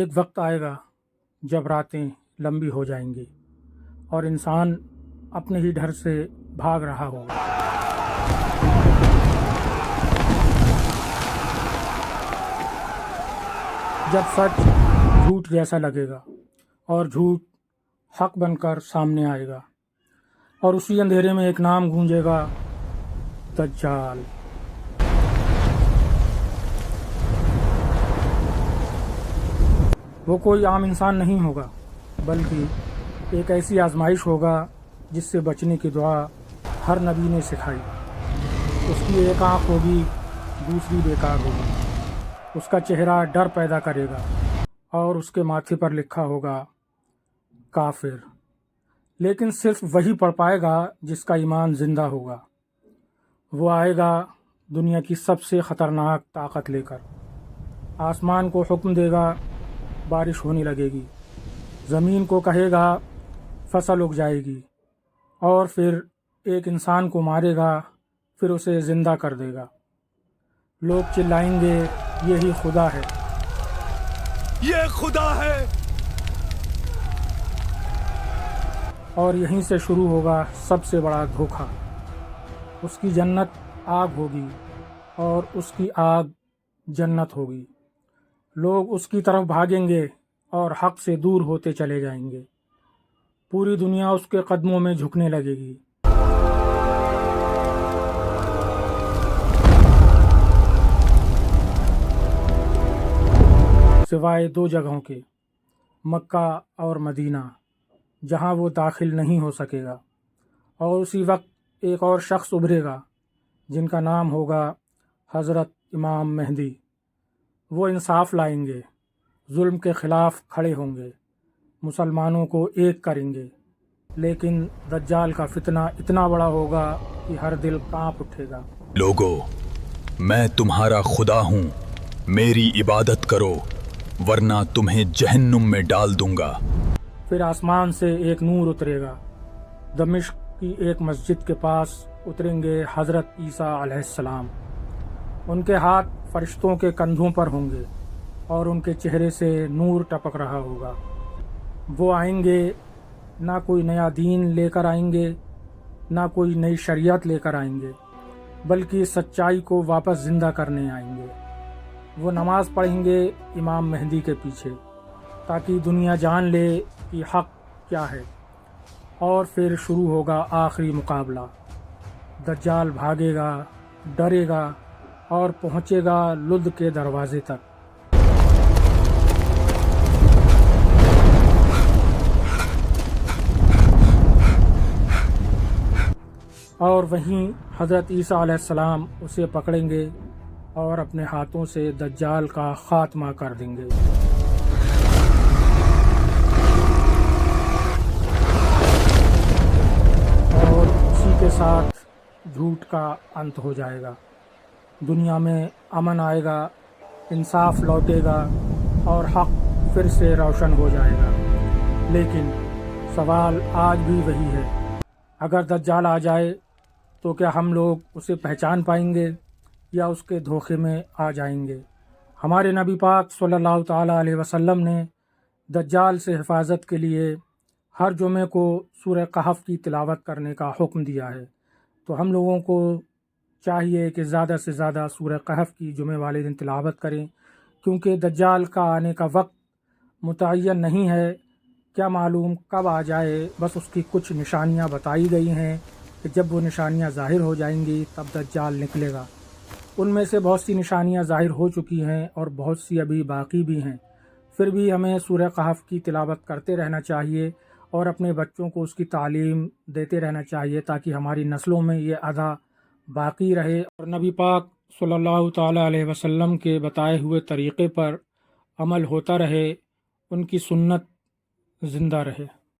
ایک وقت آئے گا جب راتیں لمبی ہو جائیں گی اور انسان اپنے ہی ڈر سے بھاگ رہا ہوگا۔ جب سچ جھوٹ جیسا لگے گا اور جھوٹ حق بن کر سامنے آئے گا، اور اسی اندھیرے میں ایک نام گونجے گا، دجال۔ وہ کوئی عام انسان نہیں ہوگا، بلکہ ایک ایسی آزمائش ہوگا جس سے بچنے کی دعا ہر نبی نے سکھائی۔ اس کی ایک آنکھ ہوگی، دوسری بیکار ہوگی۔ اس کا چہرہ ڈر پیدا کرے گا اور اس کے ماتھے پر لکھا ہوگا کافر، لیکن صرف وہی پڑھ پائے گا جس کا ایمان زندہ ہوگا۔ وہ آئے گا دنیا کی سب سے خطرناک طاقت لے کر، آسمان کو حکم دے گا، بارش ہونے لگے گی، زمین کو کہے گا فصل اگ جائے گی، اور پھر ایک انسان کو مارے گا، پھر اسے زندہ کر دے گا۔ لوگ چلائیں گے، یہی خدا ہے، یہ خدا ہے۔ اور یہیں سے شروع ہوگا سب سے بڑا دھوکہ۔ اس کی جنت آگ ہوگی اور اس کی آگ جنت ہوگی۔ لوگ اس کی طرف بھاگیں گے اور حق سے دور ہوتے چلے جائیں گے۔ پوری دنیا اس کے قدموں میں جھکنے لگے گی۔ سوائے دو جگہوں کے، مکہ اور مدینہ، جہاں وہ داخل نہیں ہو سکے گا۔ اور اسی وقت ایک اور شخص ابھرے گا جن کا نام ہوگا حضرت امام مہدی۔ وہ انصاف لائیں گے، ظلم کے خلاف کھڑے ہوں گے، مسلمانوں کو ایک کریں گے۔ لیکن دجال کا فتنہ اتنا بڑا ہوگا کہ ہر دل کانپ اٹھے گا۔ لوگو، میں تمہارا خدا ہوں، میری عبادت کرو ورنہ تمہیں جہنم میں ڈال دوں گا۔ پھر آسمان سے ایک نور اترے گا۔ دمشق کی ایک مسجد کے پاس اتریں گے حضرت عیسیٰ علیہ السلام۔ ان کے ہاتھ فرشتوں کے کندھوں پر ہوں گے اور ان کے چہرے سے نور ٹپک رہا ہوگا۔ وہ آئیں گے، نہ کوئی نیا دین لے کر آئیں گے، نہ کوئی نئی شریعت لے کر آئیں گے، بلکہ سچائی کو واپس زندہ کرنے آئیں گے۔ وہ نماز پڑھیں گے امام مہدی کے پیچھے، تاکہ دنیا جان لے کہ حق کیا ہے۔ اور پھر شروع ہوگا آخری مقابلہ۔ دجال بھاگے گا، ڈرے گا اور پہنچے گا لد کے دروازے تک۔ اور وہیں حضرت عیسیٰ علیہ السلام اسے پکڑیں گے اور اپنے ہاتھوں سے دجال کا خاتمہ کر دیں گے۔ اور اسی کے ساتھ جھوٹ کا انت ہو جائے گا۔ دنیا میں امن آئے گا، انصاف لوٹے گا اور حق پھر سے روشن ہو جائے گا۔ لیکن سوال آج بھی وہی ہے، اگر دجال آ جائے تو کیا ہم لوگ اسے پہچان پائیں گے یا اس کے دھوکے میں آ جائیں گے؟ ہمارے نبی پاک صلی اللہ تعالیٰ علیہ وسلم نے دجال سے حفاظت کے لیے ہر جمعے کو سورہ کہف کی تلاوت کرنے کا حکم دیا ہے۔ تو ہم لوگوں کو چاہیے کہ زیادہ سے زیادہ سورہ کہف کی جمعے والے دن تلاوت کریں، کیونکہ دجال کا آنے کا وقت متعین نہیں ہے، کیا معلوم کب آ جائے۔ بس اس کی کچھ نشانیاں بتائی گئی ہیں کہ جب وہ نشانیاں ظاہر ہو جائیں گی تب دجال نکلے گا۔ ان میں سے بہت سی نشانیاں ظاہر ہو چکی ہیں اور بہت سی ابھی باقی بھی ہیں۔ پھر بھی ہمیں سورہ کہف کی تلاوت کرتے رہنا چاہیے اور اپنے بچوں کو اس کی تعلیم دیتے رہنا چاہیے، تاکہ ہماری نسلوں میں یہ ادا باقی رہے اور نبی پاک صلی اللہ تعالیٰ علیہ وسلم کے بتائے ہوئے طریقے پر عمل ہوتا رہے، ان کی سنت زندہ رہے۔